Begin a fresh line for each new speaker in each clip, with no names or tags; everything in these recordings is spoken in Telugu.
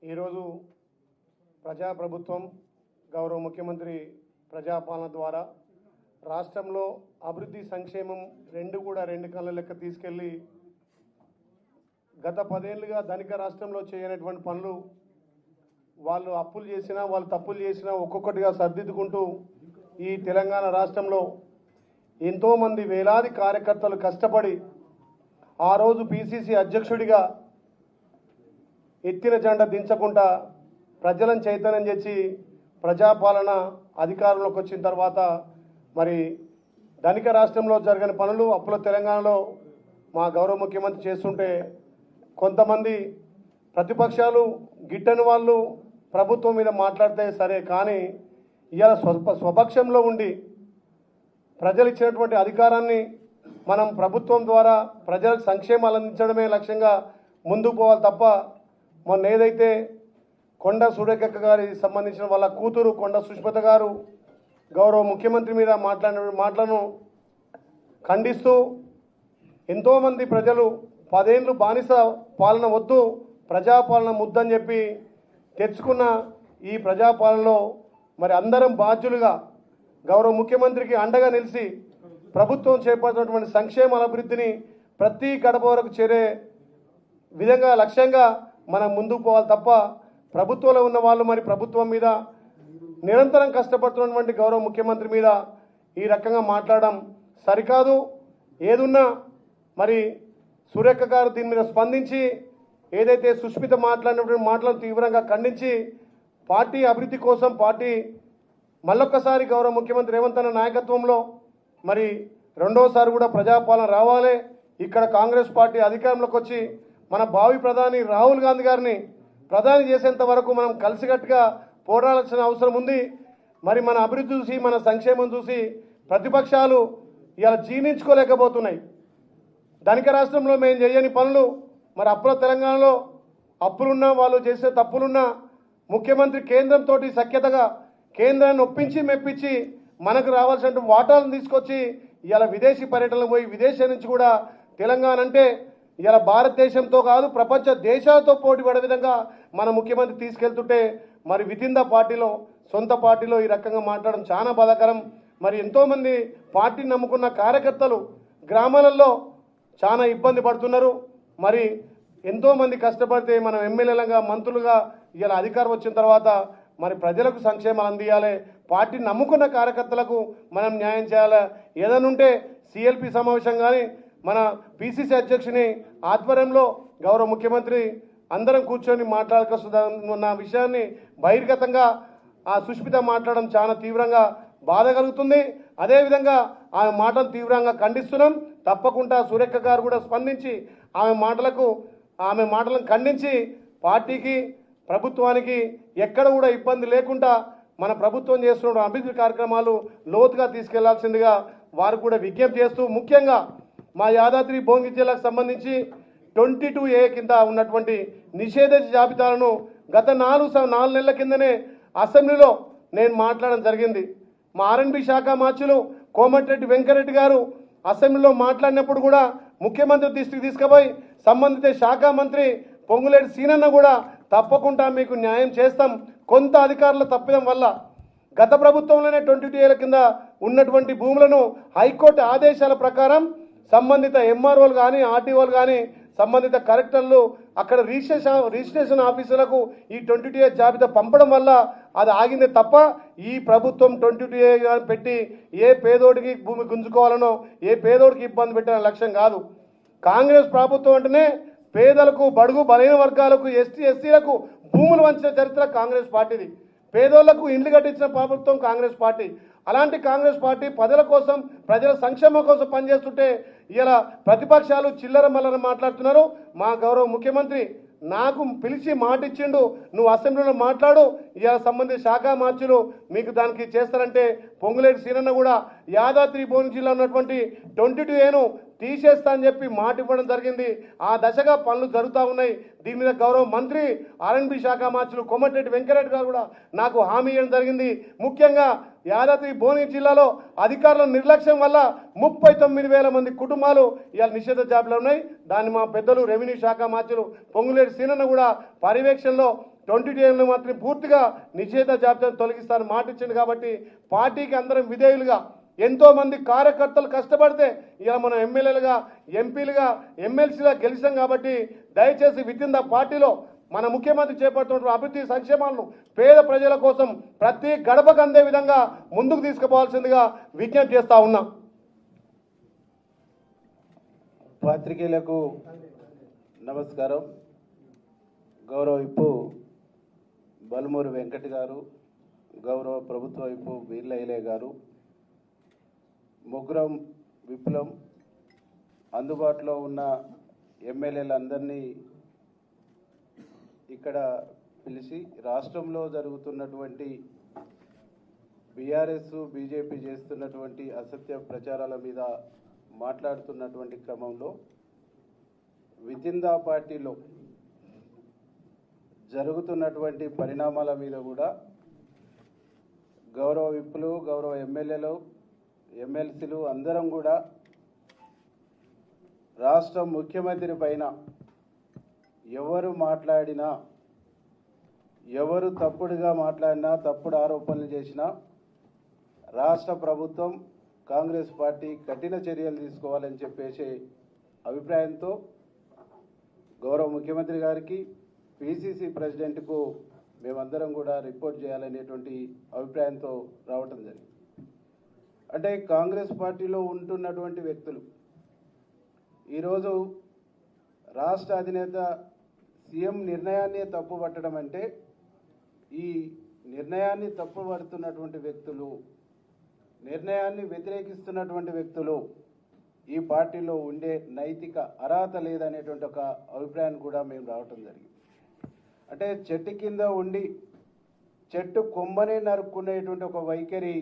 ఈరోజు ప్రజాప్రభుత్వం గౌరవ ముఖ్యమంత్రి ప్రజాపాలన ద్వారా రాష్ట్రంలో అభివృద్ధి సంక్షేమం రెండు కళ్ళ లెక్క తీసుకెళ్లి గత 10 ఏళ్లుగా ధనిక రాష్ట్రంలో చేయనటువంటి పనులు వాళ్ళు అప్పులు చేసినా వాళ్ళు తప్పులు చేసినా ఒక్కొక్కటిగా సర్దిద్దుకుంటూ ఈ తెలంగాణ రాష్ట్రంలో ఎంతోమంది వేలాది కార్యకర్తలు కష్టపడి ఆ రోజు పిసిసి అధ్యక్షుడిగా ఎత్తిన జెండా దించకుండా ప్రజలను చైతన్యం చేసి ప్రజాపాలన అధికారంలోకి వచ్చిన తర్వాత మరి ధనిక రాష్ట్రంలో జరిగిన పనులు అప్పుల తెలంగాణలో మా గౌరవ ముఖ్యమంత్రి చేస్తుంటే కొంతమంది ప్రతిపక్షాలు గిట్టని వాళ్ళు ప్రభుత్వం మీద మాట్లాడితే సరే, కానీ ఇవాళ స్వపక్షంలో ఉండి ప్రజలు ఇచ్చినటువంటి అధికారాన్ని మనం ప్రభుత్వం ద్వారా ప్రజలకు సంక్షేమాలు అందించడమే లక్ష్యంగా ముందుకు పోవాలి తప్ప మొన్న ఏదైతే కొండ సురేఖ గారి సంబంధించిన వాళ్ళ కూతురు కొండ సుష్మిత గారు గౌరవ ముఖ్యమంత్రి మీద మాట్లాడిన మాటలను ఖండిస్తూ ఎంతోమంది ప్రజలు 10 ఏళ్ళు బానిస పాలన వద్దు ప్రజాపాలన ముద్దని చెప్పి తెచ్చుకున్న ఈ ప్రజాపాలనలో మరి అందరం బాధ్యులుగా గౌరవ ముఖ్యమంత్రికి అండగా నిలిచి ప్రభుత్వం చేపట్టినటువంటి సంక్షేమ అభివృద్ధిని ప్రతి గడప వరకు చేరే విధంగా లక్ష్యంగా మనం ముందుకు పోవాలి తప్ప ప్రభుత్వంలో ఉన్న వాళ్ళు మరి ప్రభుత్వం మీద నిరంతరం కష్టపడుతున్నటువంటి గౌరవ ముఖ్యమంత్రి మీద ఈ రకంగా మాట్లాడడం సరికాదు. ఏదున్నా మరి సురేఖ గారు దీని మీద స్పందించి ఏదైతే సుష్మిత మాట్లాడినటువంటి మాటలను తీవ్రంగా ఖండించి పార్టీ అభివృద్ధి కోసం పార్టీ మళ్ళొక్కసారి గౌరవ ముఖ్యమంత్రి రేవంత్ అన్న నాయకత్వంలో మరి రెండోసారి కూడా ప్రజాపాలన రావాలి. ఇక్కడ కాంగ్రెస్ పార్టీ అధికారంలోకి వచ్చి మన భావి ప్రధాని రాహుల్ గాంధీ గారిని ప్రధాని చేసేంత వరకు మనం కలిసికట్టుగా పోరాడాల్సిన అవసరం ఉంది. మరి మన అభివృద్ధి చూసి మన సంక్షేమం చూసి ప్రతిపక్షాలు ఇలా జీర్ణించుకోలేకపోతున్నాయి. ధనిక రాష్ట్రంలో మేము చేయని పనులు మరి అప్పుల తెలంగాణలో అప్పులున్నా వాళ్ళు చేసే తప్పులున్నా ముఖ్యమంత్రి కేంద్రంతో సఖ్యతగా కేంద్రాన్ని ఒప్పించి మెప్పించి మనకు రావాల్సిన వాటాలను తీసుకొచ్చి ఇలా విదేశీ పర్యటనలు పోయి విదేశాల నుంచి కూడా తెలంగాణ అంటే ఇలా భారతదేశంతో కాదు ప్రపంచ దేశాలతో పోటీ పడే విధంగా మన ముఖ్యమంత్రి తీసుకెళ్తుంటే మరి వితిన్ ద పార్టీలో సొంత పార్టీలో ఈ రకంగా మాట్లాడడం చాలా బాధాకరం. మరి ఎంతోమంది పార్టీని నమ్ముకున్న కార్యకర్తలు గ్రామాలలో చాలా ఇబ్బంది పడుతున్నారు. మరి ఎంతోమంది కష్టపడితే మనం ఎమ్మెల్యేలుగా మంత్రులుగా ఇలా అధికారం వచ్చిన తర్వాత మరి ప్రజలకు సంక్షేమాలు అందియాలి, పార్టీని నమ్ముకున్న కార్యకర్తలకు మనం న్యాయం చేయాలి. ఏదనుంటే సిఎల్పి సమావేశం కానీ మన పిసిసి అధ్యక్షుని ఆధ్వర్యంలో గౌరవ ముఖ్యమంత్రి అందరం కూర్చొని మాట్లాడుకున్న విషయాన్ని బహిర్గతంగా ఆ సుష్మిత మాట్లాడడం చాలా తీవ్రంగా బాధ కలుగుతుంది. అదేవిధంగా ఆమె మాటలు తీవ్రంగా ఖండిస్తున్నాం. తప్పకుండా సురేఖ గారు కూడా స్పందించి ఆమె మాటలను ఖండించి పార్టీకి ప్రభుత్వానికి ఎక్కడ కూడా ఇబ్బంది లేకుండా మన ప్రభుత్వం చేస్తున్న అభివృద్ధి కార్యక్రమాలు లోతుగా తీసుకెళ్లాల్సిందిగా వారు కూడా విజ్ఞప్తి చేస్తూ ముఖ్యంగా మా యాదాద్రి భువనగిరి జిల్లాకు సంబంధించి 22A కింద ఉన్నటువంటి నిషేధిత జాబితాలను గత 4 నెలల కిందనే అసెంబ్లీలో నేను మాట్లాడడం జరిగింది. మా ఆర్ఎండ్బి శాఖ మార్చులు కోమటిరెడ్డి వెంకరెడ్డి గారు అసెంబ్లీలో మాట్లాడినప్పుడు కూడా ముఖ్యమంత్రి దృష్టికి తీసుకుపోయి సంబంధిత శాఖ మంత్రి పొంగులేటి సీనన్న కూడా తప్పకుండా మీకు న్యాయం చేస్తాం, కొంత అధికారుల తప్పిదం వల్ల గత ప్రభుత్వంలోనే 22A కింద ఉన్నటువంటి భూములను హైకోర్టు ఆదేశాల ప్రకారం సంబంధిత ఎంఆర్ఓలు కానీ ఆర్టీఓలు కానీ సంబంధిత కలెక్టర్లు అక్కడ రిజిస్ట్రేషన్ ఆఫీసులకు ఈ 22A జాబితా పంపడం వల్ల అది ఆగిందే తప్ప ఈ ప్రభుత్వం 22A పెట్టి ఏ పేదోడికి భూమి గుంజుకోవాలనో ఏ పేదోడికి ఇబ్బంది పెట్టిన లక్ష్యం కాదు. కాంగ్రెస్ ప్రభుత్వం అంటేనే పేదలకు బడుగు బలైన వర్గాలకు ఎస్టీ ఎస్సీలకు భూములు వంచిన చరిత్ర కాంగ్రెస్ పార్టీది. పేదోళ్లకు ఇండ్లు కట్టించిన ప్రభుత్వం కాంగ్రెస్ పార్టీ. అలాంటి కాంగ్రెస్ పార్టీ ప్రజల కోసం ప్రజల సంక్షేమం కోసం పనిచేస్తుంటే ఇలా ప్రతిపక్షాలు చిల్లర మల్లర మాట్లాడుతున్నారు. మా గౌరవ ముఖ్యమంత్రి నాకు పిలిచి మాట ఇచ్చిండు, నువ్వు అసెంబ్లీలో మాట్లాడు, ఇలా సంబంధిత శాఖ మార్చులు మీకు దానికి చేస్తారంటే పొంగులేటి సీనన్న కూడా యాదాద్రి భువనగిరి జిల్లా ఉన్నటువంటి 22Aను తీసేస్తా అని చెప్పి మాట ఇవ్వడం జరిగింది. ఆ దశగా పనులు జరుగుతూ ఉన్నాయి. దీని మీద గౌరవ మంత్రి ఆర్ఎండ్బి శాఖ మార్చులు కోమటిరెడ్డి వెంకరెడ్డి గారు కూడా నాకు హామీ ఇవ్వడం జరిగింది. ముఖ్యంగా యాదాద్రి భువనగిరి జిల్లాలో అధికారుల నిర్లక్ష్యం వల్ల 39,000 మంది కుటుంబాలు ఇవాళ నిషేధ జాబితాలో ఉన్నాయి. దాన్ని మా పెద్దలు రెవెన్యూ శాఖ మార్చులు పొంగులేటి సీనన్న కూడా పర్యవేక్షణలో 2010 మాత్రం పూర్తిగా నిషేధ జాబితాను తొలగిస్తానని మాట ఇచ్చింది. కాబట్టి పార్టీకి అందరం విధేయులుగా ఎంతోమంది కార్యకర్తలు కష్టపడితే ఇలా మనం ఎమ్మెల్యేలుగా, ఎంపీలుగా, ఎమ్మెల్సీలుగా గెలిచాం. కాబట్టి దయచేసి వితిన్ ద పార్టీలో మన ముఖ్యమంత్రి చేపడుతున్న అభివృద్ధి సంక్షేమాలను పేద ప్రజల కోసం ప్రతి గడపకు అందే విధంగా ముందుకు తీసుకుపోవాల్సిందిగా విజ్ఞప్తి చేస్తా ఉన్నా.
పాత్రికేయులకు నమస్కారం. గౌరవ విప్పు బలుమూరి వెంకట్ గారు, గౌరవ ప్రభుత్వ విప్పు వీర్లైలే గారు, ముగ్గురం విప్లం అందుబాటులో ఉన్న ఎమ్మెల్యేలందరినీ ఇక్కడ పిలిచి రాష్ట్రంలో జరుగుతున్నటువంటి బీఆర్ఎస్ బీజేపీ చేస్తున్నటువంటి అసత్య ప్రచారాల మీద మాట్లాడుతున్నటువంటి క్రమంలో వితిన్ ద పార్టీలో జరుగుతున్నటువంటి పరిణామాల మీద కూడా గౌరవ విప్పులు, గౌరవ ఎమ్మెల్యేలు, ఎమ్మెల్సీలు అందరం కూడా రాష్ట్ర ముఖ్యమంత్రి పైన ఎవరు మాట్లాడినా, ఎవరు తప్పుడుగా మాట్లాడినా, తప్పుడు ఆరోపణలు చేసినా రాష్ట్ర ప్రభుత్వం, కాంగ్రెస్ పార్టీ కఠిన చర్యలు తీసుకోవాలని చెప్పేసి అభిప్రాయంతో గౌరవ ముఖ్యమంత్రి గారికి, పిసిసి ప్రెసిడెంట్కు మేమందరం కూడా రిపోర్ట్ చేయాలనేటువంటి అభిప్రాయంతో రావటం జరిగింది. అంటే కాంగ్రెస్ పార్టీలో ఉంటున్నటువంటి వ్యక్తులు ఈరోజు రాష్ట్ర అధినేత సీఎం నిర్ణయాన్ని తప్పుపట్టడం అంటే, ఈ నిర్ణయాన్ని తప్పుపడుతున్నటువంటి వ్యక్తులు, నిర్ణయాన్ని వ్యతిరేకిస్తున్నటువంటి వ్యక్తులు ఈ పార్టీలో ఉండే నైతిక అర్హత లేదనేటువంటి ఒక అభిప్రాయాన్ని కూడా మేము రావటం జరిగింది. అంటే చెట్టు కింద ఉండి చెట్టు కొమ్మనే నరుక్కునేటువంటి ఒక వైఖరి,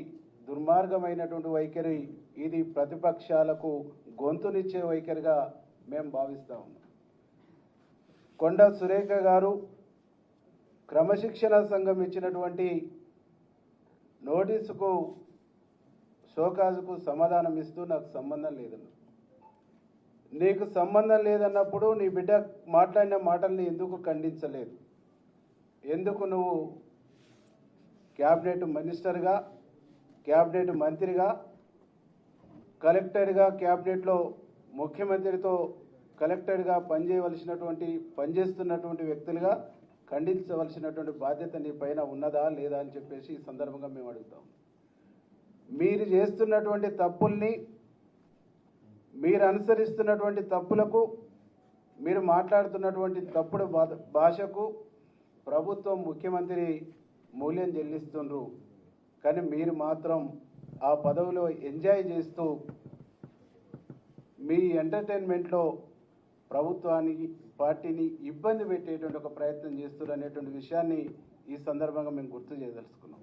దుర్మార్గమైనటువంటి వైఖరి, ఇది ప్రతిపక్షాలకు గొంతునిచ్చే వైఖరిగా మేము భావిస్తా ఉన్నాం. కొండ సురేఖ గారు క్రమశిక్షణ సంఘం ఇచ్చినటువంటి నోటీసుకు, షోకాజుకు సమాధానం ఇస్తూ నాకు సంబంధం లేదన్న. నీకు సంబంధం లేదన్నప్పుడు నీ బిడ్డ మాట్లాడిన మాటల్ని ఎందుకు ఖండించలేదు? ఎందుకు నువ్వు క్యాబినెట్ మినిస్టర్గా, క్యాబినెట్ మంత్రిగా, కలెక్టర్గా, క్యాబినెట్లో ముఖ్యమంత్రితో కలెక్టర్గా పనిచేస్తున్నటువంటి వ్యక్తులుగా ఖండించవలసినటువంటి బాధ్యత నీ పైన ఉన్నదా లేదా అని చెప్పేసి ఈ సందర్భంగా మేము అడుగుతాం. మీరు చేస్తున్నటువంటి తప్పుల్ని, మీరు అనుసరిస్తున్నటువంటి తప్పులకు, మీరు మాట్లాడుతున్నటువంటి తప్పుడు భాషకు ప్రభుత్వం, ముఖ్యమంత్రి మూల్యం చెల్లిస్తుండ్రు. కానీ మీరు మాత్రం ఆ పదవిలో ఎంజాయ్ చేస్తూ మీ ఎంటర్టైన్మెంట్లో ప్రభుత్వానికి, పార్టీని ఇబ్బంది పెట్టేటువంటి ఒక ప్రయత్నం చేస్తున్నారు అనేటువంటి విషయాన్ని ఈ సందర్భంగా మేము గుర్తు చేయదలుచుకున్నాం.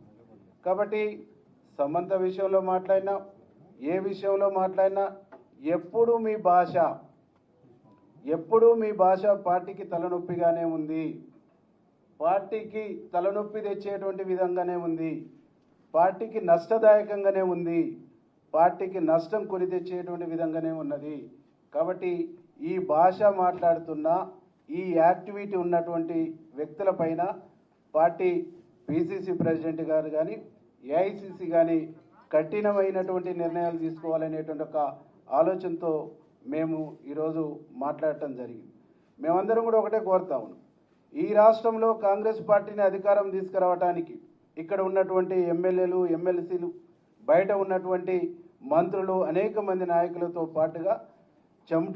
కాబట్టి సమంత విషయంలో మాట్లాడినా, ఏ విషయంలో మాట్లాడినా ఎప్పుడూ మీ భాష పార్టీకి తలనొప్పిగానే ఉంది, పార్టీకి తలనొప్పి తెచ్చేటువంటి విధంగానే ఉంది, పార్టీకి నష్టదాయకంగానే ఉంది, పార్టీకి నష్టం కొని తెచ్చేటువంటి విధంగానే ఉన్నది. కాబట్టి ఈ భాష మాట్లాడుతున్న, ఈ యాక్టివిటీ ఉన్నటువంటి వ్యక్తులపైన పార్టీ పిసిసి ప్రెసిడెంట్ గారు కానీ, ఏఐసిసి కానీ కఠినమైనటువంటి నిర్ణయాలు తీసుకోవాలనేటువంటి ఒక ఆలోచనతో మేము ఈరోజు మాట్లాడటం జరిగింది. మేమందరం కూడా ఒకటే కోరుతా ఉన్నాం. ఈ రాష్ట్రంలో కాంగ్రెస్ పార్టీని అధికారం తీసుకురావడానికి ఇక్కడ ఉన్నటువంటి ఎమ్మెల్యేలు, ఎమ్మెల్సీలు, బయట ఉన్నటువంటి మంత్రులు, అనేక మంది నాయకులతో పాటుగా చెమట